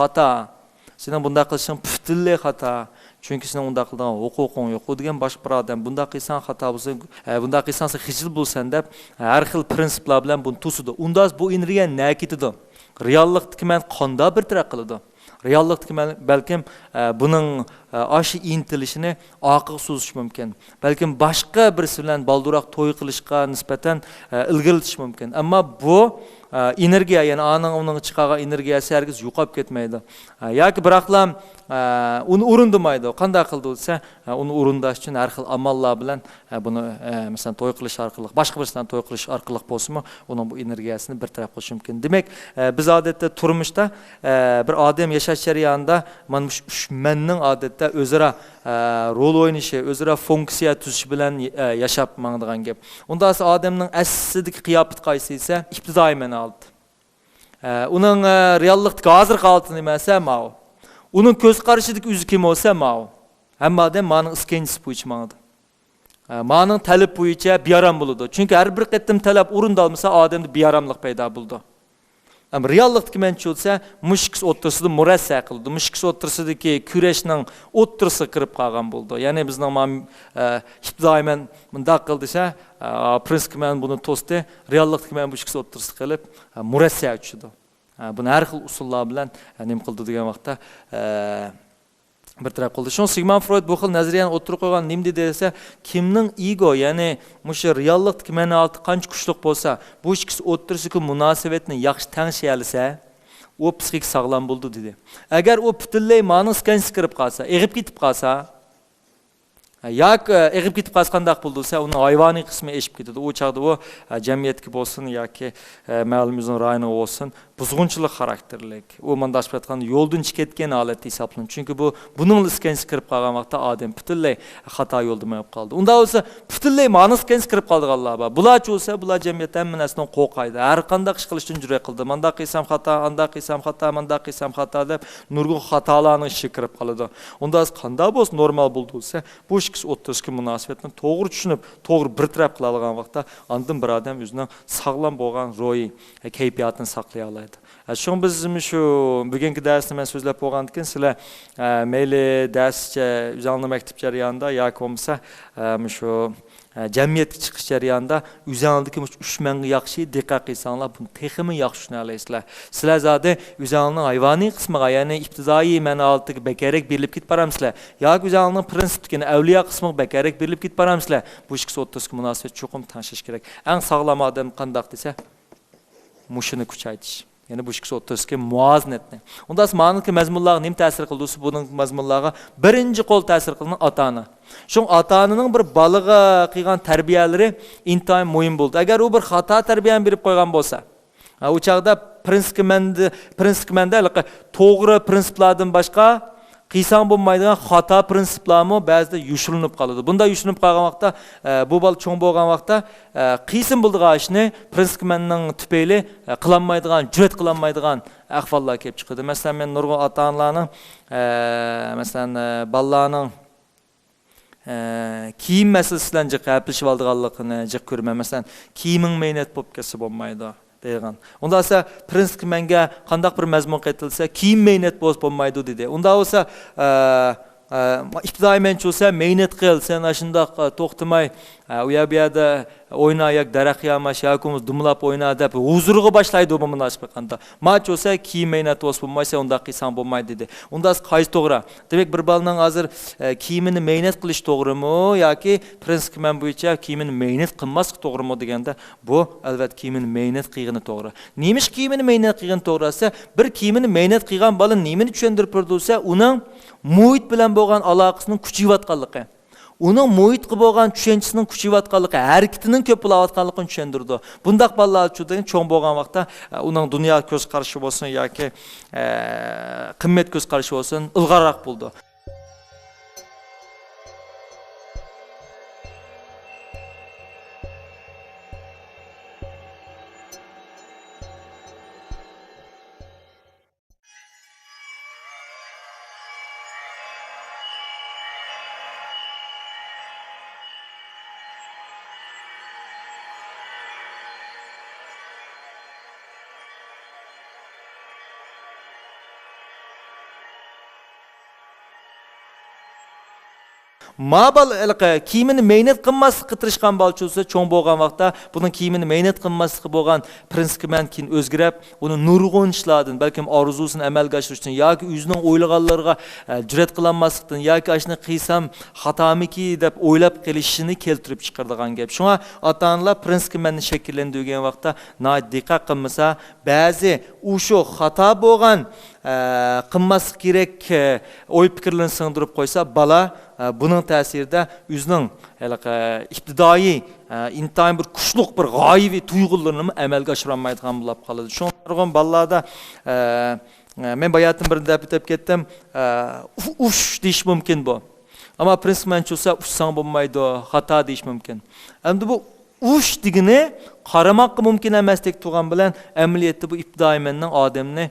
xata. Senin bunda qilishing butunlay xata. Çünkü senin bunda qilgan huquqing yo'q. U degan boshqa bir odam bunda qilsan xato bo'lsa, bunda qilsan sen xijil bo'lsan deb har xil prinsiplar bilan buni to'sidi. Unda bu energiya nima ketadi? Reallikdagi men qanday bir taraf qiladi? Reallikdagi men balkim buning aşı intilishini oqiq so'zish mumkin. Balkim boshqa birisi bilan balduroq to'y qilishga nisbatan ilgiritish mumkin. Ammo bu energiya, yani onun chiqargan energiyasi hargiz yo'qolib ketmaydi. Yoki biroqlam uni o'rindamaydi. Qanday qildi desa, uni o'rindash uchun har xil amallar bilan buni masalan to'y qilish orqali, boshqa birisidan to'y qilish orqali bo'lsa-mu, uning bu energiyasini bir taraf qilish mumkin. Demak, biz odatda turmushda bir odam yashash jarayonida mana shu menning odatda o'zaro rol o'ynashi, o'zaro funksiya tuzish bilan yashab mangdigan gap. Unda odamning aslidagi qiyofati qaysi esa ibtidoiy ma'no oldi. Uning reallikdagi hozirgi holatini emas, ma'o. Uning ko'z qarashidagi o'zi kim bo'lsa, ma'o. Hamma odam ma'ning iskenchisi bo'yicha mangdi. Ma'ning talab bo'yicha bearam bo'ladi. Chunki har bir qatim talab o'rindalmasa, odamda bearamlik paydo bo'ldi. Ama reallikdagi menchi bo'lsa, mushkis o'ttirsida murassa qildi. Mushkis o'ttirsidagi kurashning o'ttirisi kirib qolgan bo'ldi. Ya'ni bizning ibtidoiy men bundaq qildi desa, prinsip men buni to'sdi, reallikdagi men mushkis o'ttirisi qilib murassa uchidi. Buni har xil usullar bilan nima qildi degan vaqtda bir taraf qildi. Shun Sigmund Freud bu xil nazariyani o'tirib qo'ygan nima dedi desa, kimning ego, ya'ni mushu reallikdagi ma'noti qancha kuchli bo'lsa, bu ikkisi o'ttirisiga munosabatni yaxshi tanishayalsa, u psixik sog'lom bo'ldi dedi. Agar u butunlay ma'ni skansiz kirib qolsa, eg'ib ketib qolsa, yoki eg'ib ketib qolgandaq bo'ldi desa, uni hayvoniy qismi eshib ketadi. U chaqda u jamiyatga bo'lsin yoki ma'lum o'zing rayoni bo'lsin, buzg'unchilik xarakterlik. U mandash aytgan yo'ldan chiqib ketgan holat hisoblanadi. Chunki bu buning iskansiz kirib qolgan vaqtda odam butunlay xato yo'lda bo'lib qoldi. Unda bo'lsa butunlay ma'ni iskansiz kirib qoldiganlar bor. Bular bo'lsa, bular jamiyat hammasini qo'rqaydi. Har qanday ish qilishdan jur'at qildi. Manda qilsam xato, anda qilsam xato, manda qilsam xato deb nurg'un xatolarni ishi kirib qoladi. Unda qanday bo'lsa normal bo'ldi bo'lsa, bu ikisi o'ttirishga munosabatni to'g'ri tushunib, to'g'ri bir taraf qila olgan vaqtda ondan bir odam o'zining sog'lom bo'lgan ro'yi kayfiyatini saqlay oladi. Şu biz şu bugungi darsni men so'zlab bo'lgandan sizlar mayli darscha o'zingni maktab jarayonida yoki bo'lmasa shu jamiyatga chiqish jarayonida o'zingizga 3 manga yaxshi diqqat qilsanglar, buni texmi yaxshi tushuna olasizlar. Sizlar zodi o'zingizning hayvoniy qismiga, ya'ni ibtidoiy ma'notiga bekarak berilib ketib boramsizlar. Yoki o'zingizning prinsipdagi avliyo qismiga bekarak berilib ketib boramsizlar. Bu ikkisi o'rtasidagi munosabat cho'qim tanishish kerak. Eng sog'lom odam qanday desa, mushuni kuchaytirish. Yani bu ikisi o'rtasidagi muvozanatni. Unda ma'nodagi mazmunlarga nima ta'sir qildi? Buning mazmunlarga birinchi qo'l ta'sir qilgan ota-ona. Shu ota-onaning bir bolaga qilgan tarbiyalari intayin muhim bo'ldi. Agar u bir xato tarbiyani berib qo'ygan bo'lsa, u chaqda prinsipmanda to'g'ri prinsiplardan boshqa qiysan bo'lmaydigan xato prinsiplarmi ba'zida yushilinib qoladi. Bunda yushilinib qolgan vaqtda bu bola cho'ng bo'lgan vaqtda qiysin bo'ldigan ishni prinsipmanning tufayli qilolmaydigan, jur'at qilolmaydigan ahvollar kelib chiqadi. Masalan, men nurg'un ota-onalarning masalan bolalarning kiyim masalasi bilan jiqaplashib oldiganligini jiq ko'raman. Masalan, kiyiming mehnat bo'lib kelsa bo'lmaydi deygan. Unda esa prinsip menga qandaq bir mazmun qaytilsa, kiyim mehnat bo'lmaydi dedi. Unda olsa ibtidoiy menchi bo'lsa, mehnat qil, sen shundoq to'xtamay u yerda o'yna yoki daraxt yamash yoki dumlab o'yna deb huzurga boshlaydi bu munosabat qanda. Maç olsa kiyim mehnat bo'lmasa, unda qilsan bo'lmaydi dedi. Unda qaysi to'g'ri? Demak, bir bolaning hozir kiyimini mehnat qilish to'g'rimi yoki prinsip men bo'yicha kiyimini mehnat qilmaslik to'g'rimi deganda, bu albatta kiyimini mehnat qilgani to'g'ri. Nemish kiyimini mehnat qilgani to'g'risi, bir kiyimini mehnat qilgan bola nimani tushuntirib tursa, uning muhit bilan bo'lgan aloqasining kuchayotganligi, uning muhitga bo'lgan tushunchasining kuchayotganligi, harakatining ko'p bo'layotganligini tushuntirdi. Bundaq bolalar uchun cho'ng bo'lgan vaqtda uning dunyo ko'z qarashi bo'lsin yoki qimmat ko'z qarashi bo'lsin, ilg'orroq bo'ldi. Mabal kiyimini mehnat qilmaslikqa tirishgan balchi bo'lsa, cho'ng bo'lgan vaqtda buning kiyimini mehnat qilmaslikqa bo'lgan prinsipiman keyin o'zgarib, uni nurg'un ishlardan, balkim orzusini amalga oshirishdan yoki o'zining o'ylaganlariga jur'at qilolmaslikdan yoki ashuni qilsam xatomiki deb o'ylab qilishini keltirib chiqaradigan gap. Shunga ota-onalar prinsipimanni shakllantirgan vaqtda diqqat qilmasa, ba'zi o'sha xato bo'lgan qilmaslik kerak o'y fikrlarini singdirib qo'ysa, bola buning ta'sirida o'zining ibtidoiy intayin bir kuchli bir g'oyiviy tuyg'ularini amalga oshira olmaydigan bo'lib qoladi. Shunga bolalarda men bayatim bir deb ketdim, ush deyish mumkin bu. Ammo prinsipman bo'lsa, ushsang bo'lmaydi, xato deyish mumkin. Endi bu ush degani qaramoqqa mumkin emasdek turgan bilan amaliyotda bu ibtidoiymenning odamni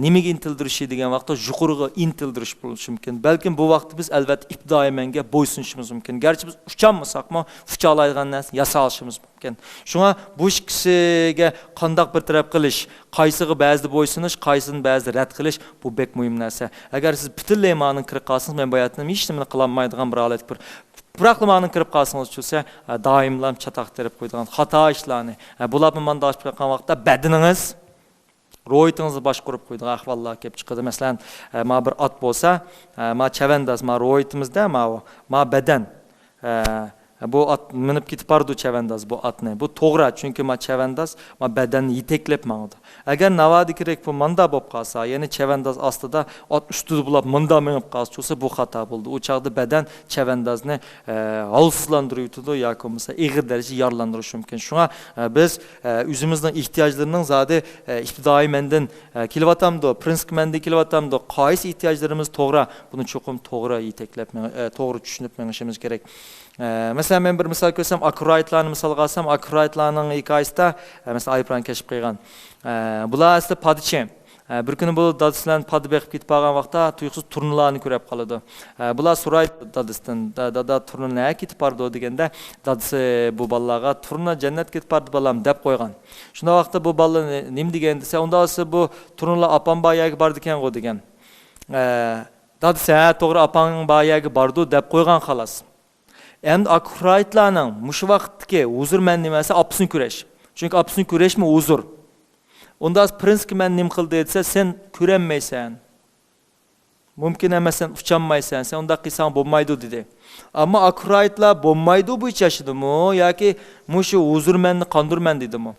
nimaga intildirishi degan vaqtda yuqoriga intildirish bo'lishi mumkin. Balkim bu vaqtda biz albatta ibtidoiymenga bo'ysunishimiz mumkin. Garchi biz ucholmasakmi, uchalaydigan narsa yasalishimiz mumkin. Shunga bu kishisiga qandoq bir taraf qilish, qaysiga ba'zida bo'ysunish, qaysini ba'zida rad qilish bu bek muhim narsa. Agar siz butunlay ma'noni kirib qolsangiz, men bayatnim hech nima qila olmaydigan bir holat bir Bırakılmanın kirib qalsınız bo'lsa, doimlam chataq terib qo'ydigan xato ishlarni, bularni manda ochib qo'ygan vaqtda badiningiz, ro'yitingizni boshqarib qo'ydigan ahvollar kelib chiqadi. Masalan, ma bir ot bo'lsa, ma chavandoz, ma ro'yitimizda ma badan. Bu at minib ketib bordi chavandoz bu atni. Bu to'g'ri, chunki ma chavandoz ma badanni yetaklab mangdi. Agar navodi kerak bu manda bo'lib qolsa, ya'ni chavandoz ostida ot ustida bo'lib manda minib qolsa, bu xato bo'ldi. U chaqda badan chavandozni holsizlantirib yoki bo'lmasa ig'ir darajada yorlantirishi mumkin. Shunga biz o'zimizning ehtiyojlarning zodi ibtidoiy mendan kelyapti, prinsipmanda kelyapti, qaysi ehtiyojlarimiz to'g'ri, buni cho'qim to'g'ri yetaklab, to'g'ri tushunib menishimiz kerak. Mesela men bir misal ko'rsam, akuraytlarni misal qilsam, akuraytlarning hikoyasida mesela ayıpran keşif qilgan. Bular aslida padchi. Bir kuni bu dadisidan padi beqib ketib qolgan vaqtda tuyuqsiz turnalarni ko'rib qoladi. Bular so'raydi dadisidan, dada turna nega ketib bordi deganda, dadisi bu bolalarga turna jannat ketib bordi balam deb qo'ygan. Shunda vaqtda bu bolalar nima degan desa, unda bu turnalar opam bayaga bordi ekan degan. Dadisi to'g'ri opang bayaga bordi deb qo'ygan xolos. Endi akuraytlarning mushu vaqtdagi huzur men nimasi opsini ko'rash. Chunki opsini ko'rashmi huzur. Unda prinsip men nim qildi desa, sen ko'ranmaysan. Mumkin emas, sen ucholmaysan, sen unda qilsang bo'lmaydi dedi. Ammo akuraytlar bo'lmaydi bu yashadimi yoki mushu huzur menni qondirman dedimi?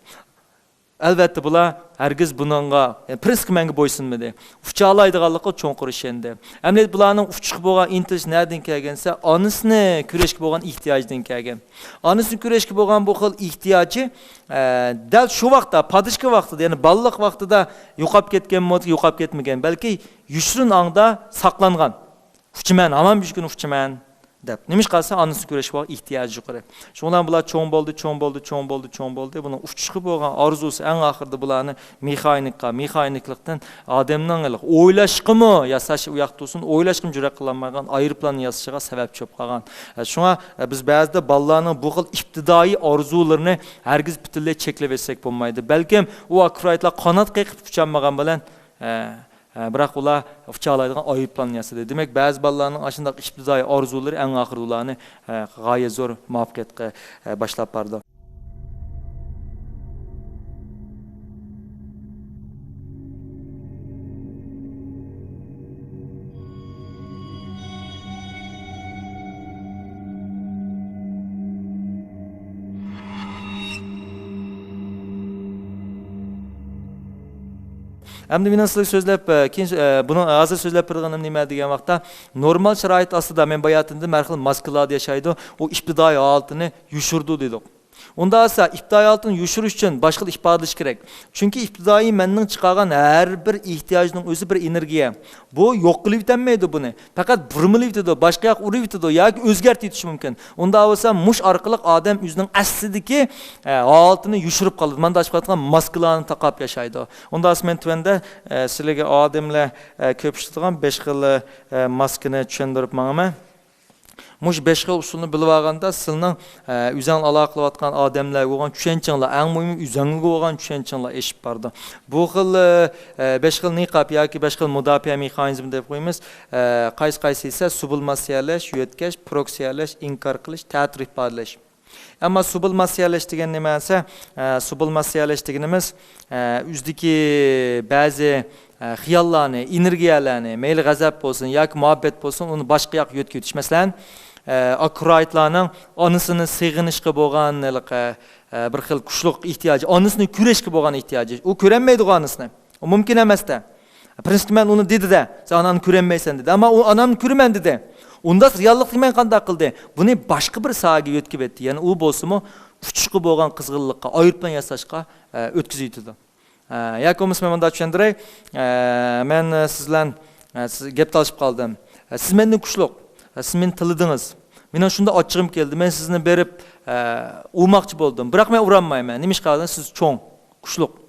Albatta bular hargiz buningga prinsip menga bo'ysunmadi. Uchalaydiganlikqa cho'nqir ishondi. Endi bularning uchiq bo'lgan intilish nerdan kelgansa, onasini kurashga bo'lgan ehtiyojdan kelgan. Onasini kurashga bo'lgan bu xil ehtiyoji dal shu vaqtda, padishki vaqtida, ya'ni balliq vaqtida yo'qolib ketganmi, yo'qolib ketmagan, balki yushrin ongda saqlangan. Uchiman, hamon bir kun uchiman deb. Nimish qalsa onasini kurashga bo'lgan ehtiyoji yuqori. Shundan bular cho'ng bo'ldi. Buning uchiqi bo'lgan orzusi eng oxirida bularni mexaniklikdan odamning o'ylashqimi, yasash u yoqda tursin, o'ylashqim jur'at qilolmagan aeroplan yasashiga sababchi bo'lib qolgan. Shunga biz ba'zida bolalarning bu xil ibtidoiy orzularini hargiz butunlay cheklab etsak bo'lmaydi. Balkim u akuraytlar qanot qeqib ucholmagan bilan biroq ular uchalaydigan aeroplan yasadi. Demak, ba'zi bolalarning ashunday ibtidoiy orzulari eng oxirida ularni g'oyat zo'r muvaffaqiyatga boshlab bordi. Endi men sizlarga so'zlab, keyin buni hozir so'zlab turganim nima degan vaqtda normal sharoit ostida men bayatimda har xil maskalarda yashaydi, u ibtidoiy holatini yushirdi dedik. Unda esa ibtidoiy holatini yushirish uchun boshqa ifodalash kerak. Chunki ibtidoiy menning chiqargan har bir ehtiyojning o'zi bir energiya. Bu yo'q qilib o'tmaydi buni. Faqat burmilib o'tadi, boshqa yoq urib o'tadi yoki o'zgartirib o'tishi mumkin. Unda bo'lsa mush orqali odam o'zining aslidagi holatini yushirib qoladi. Menda chiqayotgan maskalarni taqab yashaydi. Unda men tuanda sizlarga odamlar ko'p ishlatgan 5 xil maskani tushuntirib manaman. Muş 5 xil usulni bilib olganda sizning o'zing aloqa qilayotgan odamlarga bo'lgan tushunchanglar, eng muhimi o'zingizga bo'lgan tushunchanglar eshib bordi. Bu xil 5 xil niqob yoki 5 xil mudofaa mexanizmi deb qo'yamiz. Qaysi esa sublimatsiyalash, yo'tkash, proksiyalash, inkor qilish, ta'tir ifodalash. Ammo sublimatsiyalash degan nima esa, sublimatsiyalash deganimiz o'zdagi ba'zi xiyollarni, energiyalarni, mayli g'azab bo'lsin yoki muhabbat bo'lsin, uni boshqa yoqqa yo'tkitish. Masalan, akroitlarning onasini sig'inishga bo'lgan bir xil kuchliq ehtiyoji, onasini ko'rishga bo'lgan ehtiyoji. U ko'ranmaydi onasini. U mumkin emasda. Prinsip men uni dedi-da, sen onani ko'ranmaysan dedi. Ammo u onamni ko'raman dedi. Unda reallikni men qanday qildi? Buni boshqa bir sohaga yo'tkib etdi. Ya'ni u bo'lsa-mu kuchli bo'lgan qizg'inlikqa, ayirplan yasashga o'tkaziydi. Yakomis men bunda tushundiray. Men siz bilan gap talashib qoldim. Siz mendan kuchliq, siz meni tilidingiz. Meni shunda ochig'im keldi. Men sizni berib urmoqchi bo'ldim. Biroq men uranmayman. Nima ish qildingiz? Siz cho'ng, kuchliq.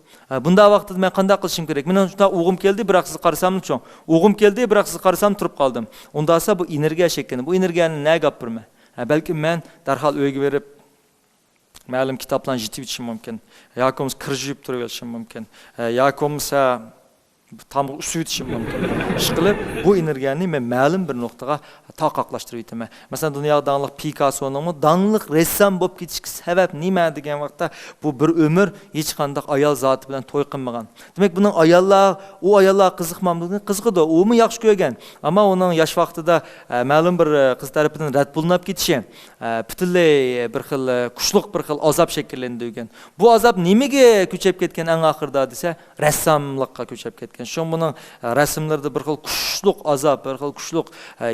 Bunda vaqtida men qanday qilishim kerak? Men shunda o'g'im keldi, biroq siz qarasam cho'ng. O'g'im keldi, biroq siz qarasam turib qoldim. Unda esa bu energiya shekli. Bu energiyani nega gapirma? Balki men darhol uyga berib ma'lum kitoblarni yetib yetishim mumkin. Yoki kirjib turaverishim mumkin. Yoki bo'lmasa tam usuyitishim mumkin. Ish qilib bu energiyani men ma'lum bir nuqtaga taqoqlashtirib yetaman. Masalan, dunyoda dangliq Picasso'ning dangliq ressam bo'lib ketishga sabab nima degan vaqtda bu bir umr hech qanday ayol zoti bilan to'y qilmagan. Demak, buning ayollar qiziqmamligini qiziqdi. Umi yaxshi ko'rgan, ammo uning yosh vaqtida ma'lum bir qiz tarafidan rad bo'linib ketishi, butunlay bir xil kuchliq bir xil azob shakllangan. Bu azob nimaga ko'chib ketgan eng oxirida desa, rassamlikqa ko'chib ketgan. Şu bunun resimlerde bir xil kuchliq azob, bir xil kuchliq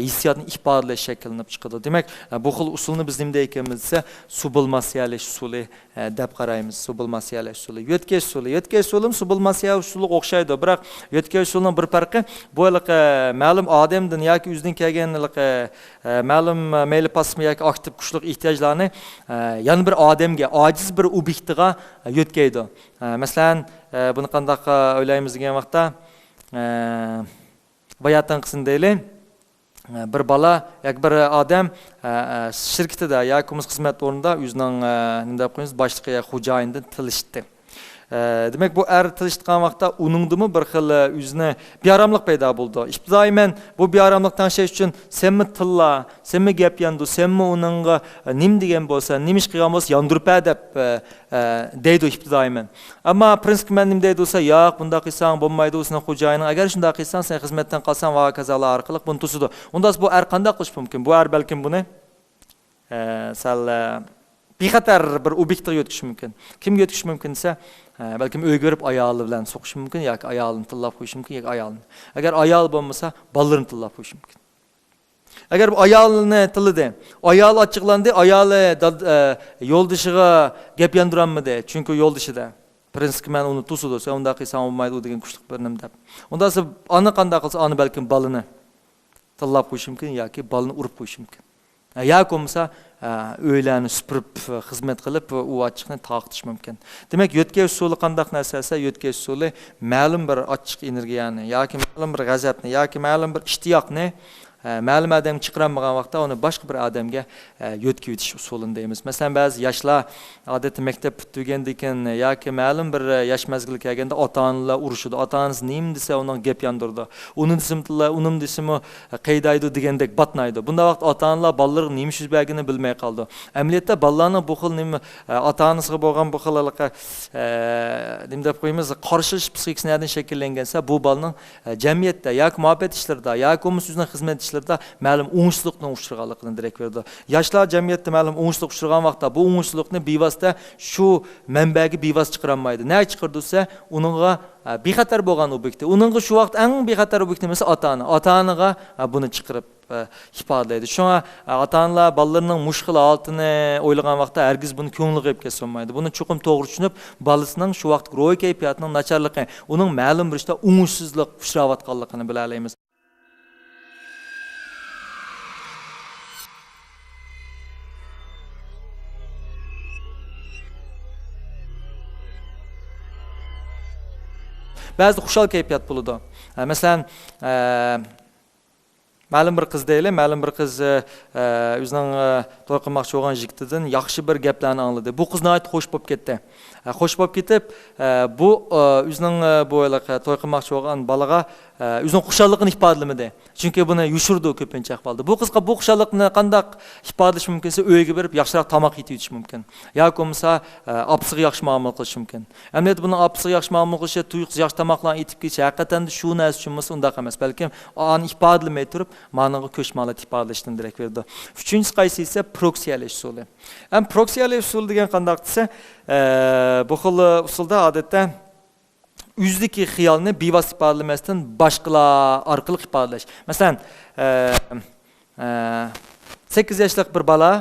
hissiyotni ifodalash shakllanib chiqadi. Demak, bu xil usulni biz nimda ekanimizsa, sublimatsiyalash usuli deb qaraymiz. Sublimatsiyalash usuli, yo'tkash usuli, sublimatsiya usuliga o'xshaydi. Biroq yo'tkash usulining bir farqi bu ma'lum odamdan yoki o'zining kelgan ma'lum mayli pasmi yoki aktiv kuchliq ehtiyojlarni yana bir odamga, ojiz bir obyektga yo'tkaydi. Masalan, buni qanday o'ylaymiz degan vaqtda bayatdan qism deylik. Bir bala yoki bir odam shirkatida yoki xizmat o'rnida o'zining nima deb qo'yamiz, boshliqi yoki xo'jayinidan tilishdi. Demek bu tilishgan vaqtda uningdimi bir xil o'zini bearamlik paydo bo'ldi. İbtidoiy men bu bearamlikdan şey uchun senmi tilla, senmi gap yandu, senmi uningga nim degan bo'lsa, nim ish qilgan bo'lsa yondirib deb deydi ibtidoiy men. Ammo prinsip men nim deydi bo'lsa, yo'q, bunda qilsang bo'lmaydi, o'zini xo'jayining agar shunday qilsang, sen xizmatdan qolsang va kazalar orqali buni tusidi. Unda bu qanday qilish mumkin? Bu balkim buni sal bexatar bir obyektga yo'tkish mumkin. Kimga yo'tkish mumkin desa, balkim uyga berib ayoli bilan so'qish mumkin yoki ayolini tillab qo'yish mumkin yoki ayolini. Agar ayol bo'lmasa, bolalarni tillab qo'yish mumkin. Agar bu ayolni tilladi, ayol ochiqlandi, ayoli yo'ldishiga gap yandiranmadi, chunki yo'ldishida prinsip men uni tusidi, sen unda qilsang bo'lmaydi degan kuchliq bir nim deb. Unda siz ana qanday qilsa, ana balkim bolani tillab qo'yish mumkin yoki bolani urib qo'yish mumkin. Yoki bo'lmasa o'ylarni supurib xizmat qilib u ochiqni taqtish mumkin. Demak, yo'tkash usuli qanday narsa? Yo'tkash usuli ma'lum bir ochiq energiyani yoki ma'lum bir g'azabni yoki ma'lum bir ishtiyoqni ma'lum odam chiqarmagan vaqtda uni boshqa bir odamga yo'tkib etish usulini deymiz. Masalan, ba'zi yoshlar odatda maktab tugagandan keyin yoki ma'lum bir yosh mazgili kelganda ota-onalar urushadi. Ota-onasi nim desa uning gap yandirdi. Uni desimlar, unim desimi qaydaydi degandek batnaydi. Bunda vaqt ota-onalar bolalar nima ish berganini bilmay qoldi. Amaliyotda bolalarning bu xil nima ota-onasiga bo'lgan bu xil nima deb qo'yamiz, qarshi psixikasidan shakllangansa, bu bolaning jamiyatda yoki muhabbat ishlarida yoki o'zini xizmat ma'lum o'ngishliqni uchirganligini direkt berdi. Yoshlar jamiyatda ma'lum o'ngishliq uchirgan vaqtda bu o'ngishliqni bevosita shu manbaga bevosita chiqarolmaydi. Nima chiqardisa, uningga bexatar bo'lgan obyekt. Uningga shu vaqt eng bexatar obyekt nimasi? Ota-ona. Ota-onaga buni chiqarib ifodalaydi. Shunga ota-onalar bolalarining mushkul holatini o'ylagan vaqtda hargiz buni ko'ngli qilib kesolmaydi. Buni chuqur to'g'ri tushunib, bolasining shu vaqt ro'y kayfiyatining nacharligi, uning ma'lum bir ishda o'ngishsizlik uchrayotganligini bila olamiz. Ba'zi xushal kayfiyat bo'ladi. Masalan, ma'lum bir qiz deylik, ma'lum bir qiz o'zining to'y qilmoqchi bo'lgan yigitidan yaxshi bir gaplarni angladi. Bu qiz nihoyat xush bo'lib ketdi. Xush bo'lib ketib, bu o'zining bu to'y qilmoqchi bo'lgan bolaga o'zining xushalligini ifodalamadi. Chunki buni yushirdi ko'pincha ahvolda. Bu qizga bu xushallikni qanday ifodalash mumkinsa, uyga borib yaxshiroq tomoq yeyib yetish mumkin. yoki bo'lmasa opsiga yaxshi muomala qilish mumkin. Endi buni opsiga yaxshi muomala qilish, tuyuqsiz yaxshi tomoqlarni yetib ketish haqiqatan shu narsa uchun emas, undaq emas. Balkim ani ifodalamay turib, ma'noga ko'chmalar ifodalashdan darak berdi. Uchinchisi qaysi esa proksiyalash usuli. Ham proksiyalash usuli degan qanday desa, bu xil usulda odatda yüzdeki xiyalni bevosita ifodalamasdan boshqalar orqali ifodalash. Masalan, 8 yoshli bir bola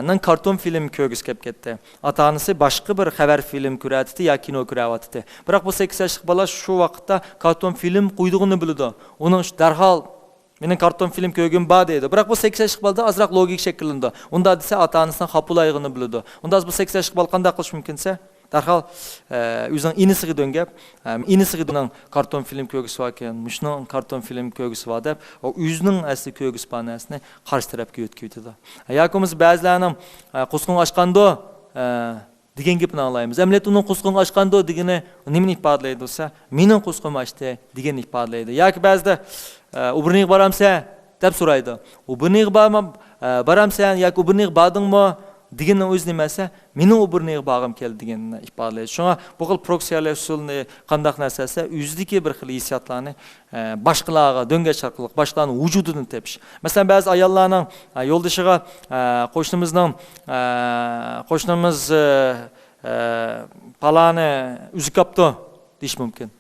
ning karton film ko'rgisi kelib ketdi. Ota-onasi boshqa bir xabar film ko'radi yoki kino ko'ryapti. Biroq bu 8 yoshli bola shu vaqtda karton film qo'ydig'ini biladi. Uning darhol mening karton film ko'rgim bor deydi. Biroq bu 8 yoshli bolada azroq logik shakllandi. Unda desa ota-onasining xapulayligini biladi. Unda bu 8 yoshli bola qanday qilish mumkinsa, darhol o'zining inisiga döngab, inisiga uning karton film ko'rgisi bor ekan, mushning karton film ko'rgisi bor deb, o'zining asli ko'rgisi bor narsani qarshi tarafga yo'tkaydi. Yoki biz ba'zilarning qo'sqin ochqando degan gapni anglaymiz. Ammo uning qo'sqin ochqando degani nimani ifodalaydi desa, mening qo'sqim ochdi degan ifodalaydi. Yoki ba'zida u birning boramsa deb so'raydi. U birning boramsan yoki u birning bordingmi deganning o'zi nimasi, mening u birning bag'im keldi deganni ifodalaydi. Shunga bu xil proksiyalash usulini qanday narsasi, o'zidagi bir xil hissiyotlarni boshqalarga do'ngachaqliq, boshqalarning vujudidan tepish. Masalan, ba'zi ayollarning yo'ldoshiga qo'shnimiz palani uzib qopdi deyish mumkin.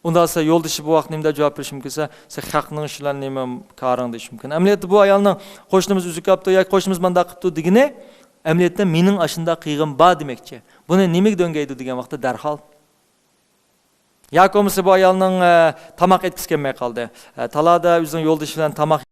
Unda ise yo'ldoshi bu vaqt nimda javob berish mumkinsa, sen haqning shular nima qaring deyish mumkin. Amaliyotda bu ayolning qo'shnimiz uzib qopdi yoki qo'shnimiz menda qilibdi degani amaliyotda mening ashunda qiyg'im bor demoqchi. Buni nimaga döngaydi degan vaqtda darhol yoki bo'lmasa bu ayolning tomoq etkisi kelmay qoldi. Talada o'zining yo'ldoshi bilan tomoq